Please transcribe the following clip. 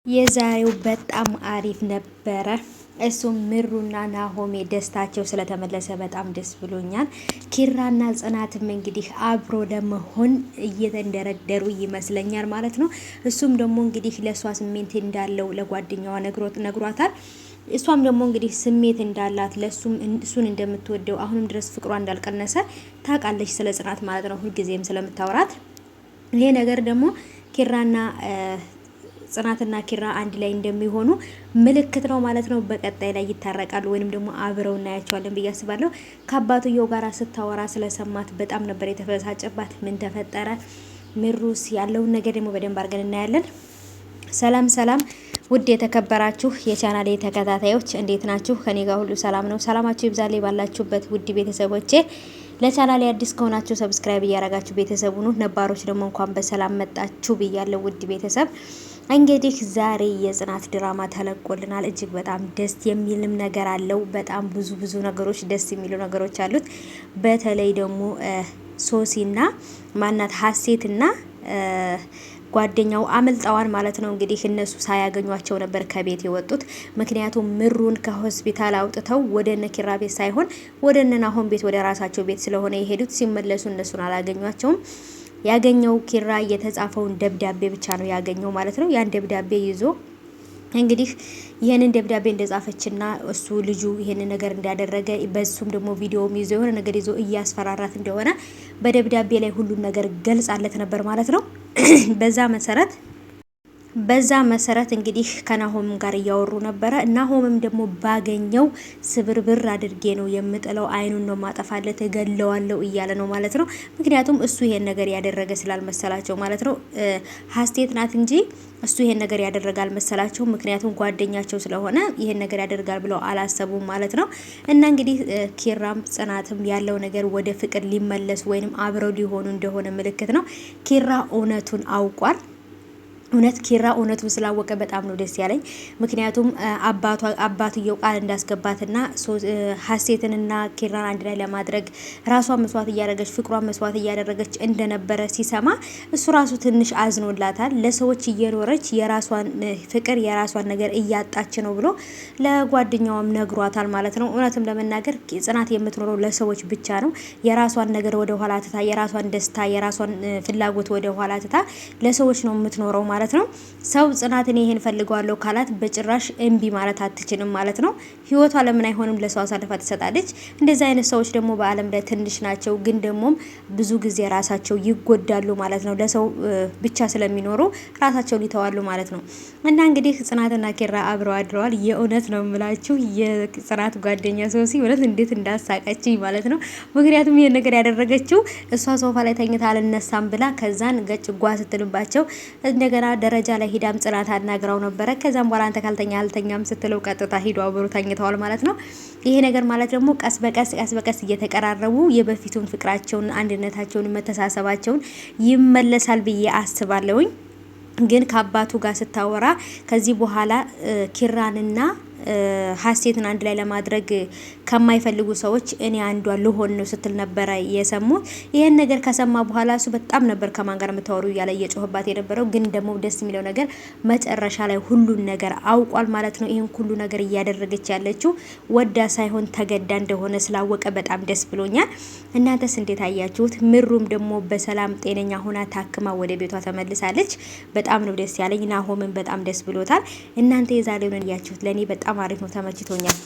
የዛሬው በጣም አሪፍ ነበረ። እሱም ምሩና ናሆሜ ደስታቸው ስለተመለሰ በጣም ደስ ብሎኛል። ኪራና ጽናትም እንግዲህ አብሮ ለመሆን እየተንደረደሩ ይመስለኛል ማለት ነው። እሱም ደግሞ እንግዲህ ለእሷ ስሜት እንዳለው ለጓደኛዋ ነግሯታል። እሷም ደግሞ እንግዲህ ስሜት እንዳላት እሱን እንደምትወደው አሁንም ድረስ ፍቅሯ እንዳልቀነሰ ታውቃለች፣ ስለ ጽናት ማለት ነው፣ ሁልጊዜም ስለምታወራት። ይሄ ነገር ደግሞ ኪራና ጽናትና ኪራ አንድ ላይ እንደሚሆኑ ምልክት ነው ማለት ነው። በቀጣይ ላይ ይታረቃሉ ወይንም ደግሞ አብረው እናያቸዋለን ብዬ አስባለሁ። ከአባትየው ጋር ስታወራ ስለሰማት በጣም ነበር የተበሳጨባት። ምን ተፈጠረ? ምሩስ ያለውን ነገር ደግሞ በደንብ አድርገን እናያለን። ሰላም ሰላም፣ ውድ የተከበራችሁ የቻናሌ ተከታታዮች እንዴት ናችሁ? ከኔ ጋር ሁሉ ሰላም ነው። ሰላማችሁ ይብዛልኝ ባላችሁበት ውድ ቤተሰቦቼ። ለቻናሌ አዲስ ከሆናችሁ ሰብስክራይብ እያረጋችሁ ቤተሰቡ ነው። ነባሮች ደግሞ እንኳን በሰላም መጣችሁ ብያለሁ። ውድ ቤተሰብ እንግዲህ ዛሬ የጽናት ድራማ ተለቆልናል። እጅግ በጣም ደስ የሚልም ነገር አለው። በጣም ብዙ ነገሮች ደስ የሚሉ ነገሮች አሉት። በተለይ ደግሞ ሶሲና ማናት ሀሴትና ጓደኛው አመልጠዋን ማለት ነው። እንግዲህ እነሱ ሳያገኟቸው ነበር ከቤት የወጡት። ምክንያቱም ምሩን ከሆስፒታል አውጥተው ወደ ነኪራ ቤት ሳይሆን ወደ ናሆም ቤት ወደ ራሳቸው ቤት ስለሆነ የሄዱት። ሲመለሱ እነሱን አላገኟቸውም። ያገኘው ኪራ የተጻፈውን ደብዳቤ ብቻ ነው ያገኘው ማለት ነው። ያን ደብዳቤ ይዞ እንግዲህ ይሄንን ደብዳቤ እንደጻፈችና እሱ ልጁ ይሄንን ነገር እንዳደረገ በሱም ደግሞ ቪዲዮም ይዞ የሆነ ነገር ይዞ እያስፈራራት እንደሆነ በደብዳቤ ላይ ሁሉን ነገር ገልጻለት ነበር ማለት ነው። በዛ መሰረት እንግዲህ ከናሆም ጋር እያወሩ ነበረ። ናሆምም ደግሞ ባገኘው ስብርብር አድርጌ ነው የምጥለው፣ አይኑን ነው ማጠፋለት፣ እገለዋለሁ እያለ ነው ማለት ነው። ምክንያቱም እሱ ይሄን ነገር ያደረገ ስላልመሰላቸው ማለት ነው። ሀሴት ናት እንጂ እሱ ይሄን ነገር ያደረገ አልመሰላቸው። ምክንያቱም ጓደኛቸው ስለሆነ ይሄን ነገር ያደርጋል ብለው አላሰቡም ማለት ነው። እና እንግዲህ ኪራም ጽናትም ያለው ነገር ወደ ፍቅር ሊመለሱ ወይንም አብረው ሊሆኑ እንደሆነ ምልክት ነው። ኪራ እውነቱን አውቋል። እውነት ኪራ እውነቱን ስላወቀ በጣም ነው ደስ ያለኝ። ምክንያቱም አባትየው ቃል እንዳስገባትና ሀሴትንና ኪራን አንድ ላይ ለማድረግ ራሷን መስዋዕት እያደረገች ፍቅሯን መስዋዕት እያደረገች እንደነበረ ሲሰማ እሱ ራሱ ትንሽ አዝኖላታል። ለሰዎች እየኖረች የራሷን ፍቅር የራሷን ነገር እያጣች ነው ብሎ ለጓደኛዋም ነግሯታል ማለት ነው። እውነትም ለመናገር ጽናት የምትኖረው ለሰዎች ብቻ ነው። የራሷን ነገር ወደ ኋላ ትታ፣ የራሷን ደስታ የራሷን ፍላጎት ወደ ኋላ ትታ ለሰዎች ነው የምትኖረው ማለት ነው። ሰው ጽናትን ይሄን ፈልገዋለሁ ካላት በጭራሽ እምቢ ማለት አትችልም ማለት ነው። ህይወቷ ለምን አይሆንም ለሰው አሳልፋ ትሰጣለች። እንደዚህ አይነት ሰዎች ደግሞ በዓለም ላይ ትንሽ ናቸው፣ ግን ደግሞ ብዙ ጊዜ ራሳቸው ይጎዳሉ ማለት ነው። ለሰው ብቻ ስለሚኖሩ ራሳቸው ሊተዋሉ ማለት ነው። እና እንግዲህ ጽናትና ኪራ አብረው አድረዋል። የእውነት ነው የምላችሁ የጽናት ጓደኛ ሶሲ እውነት እንዴት እንዳሳቀችኝ ማለት ነው። ምክንያቱም ይሄን ነገር ያደረገችው እሷ ሶፋ ላይ ተኝታ አልነሳም ብላ ከዛን ገጭ ጓ ስትልባቸው እንደገና ደረጃ ላይ ሂዳም ጽናት አናግራው ነበረ። ከዛም በኋላ አንተ ካልተኛ አልተኛም ስትለው ቀጥታ ሂዶ አብሮ ተኝተዋል ማለት ነው። ይሄ ነገር ማለት ደግሞ ቀስ በቀስ እየተቀራረቡ የበፊቱን ፍቅራቸውን፣ አንድነታቸውን፣ መተሳሰባቸውን ይመለሳል ብዬ አስባለሁኝ። ግን ከአባቱ ጋር ስታወራ ከዚህ በኋላ ኪራንና ሀሴትን አንድ ላይ ለማድረግ ከማይፈልጉ ሰዎች እኔ አንዷ ልሆን ነው ስትል ነበረ የሰሙት። ይሄን ነገር ከሰማ በኋላ እሱ በጣም ነበር ከማን ጋር የምታወሩ እያለ እየጮህባት የነበረው። ግን ደግሞ ደስ የሚለው ነገር መጨረሻ ላይ ሁሉን ነገር አውቋል ማለት ነው። ይሄን ሁሉ ነገር እያደረገች ያለችው ወዳ ሳይሆን ተገዳ እንደሆነ ስላወቀ በጣም ደስ ብሎኛል። እናንተስ እንዴት አያችሁት? ምሩም ደግሞ በሰላም ጤነኛ ሆና ታክማ ወደ ቤቷ ተመልሳለች። በጣም ነው ደስ ያለኝ። ናሆምን በጣም ደስ ብሎታል። እናንተ የዛሬውን ያያችሁት ለኔ በጣም አሪፍ ነው፣ ተመችቶኛል።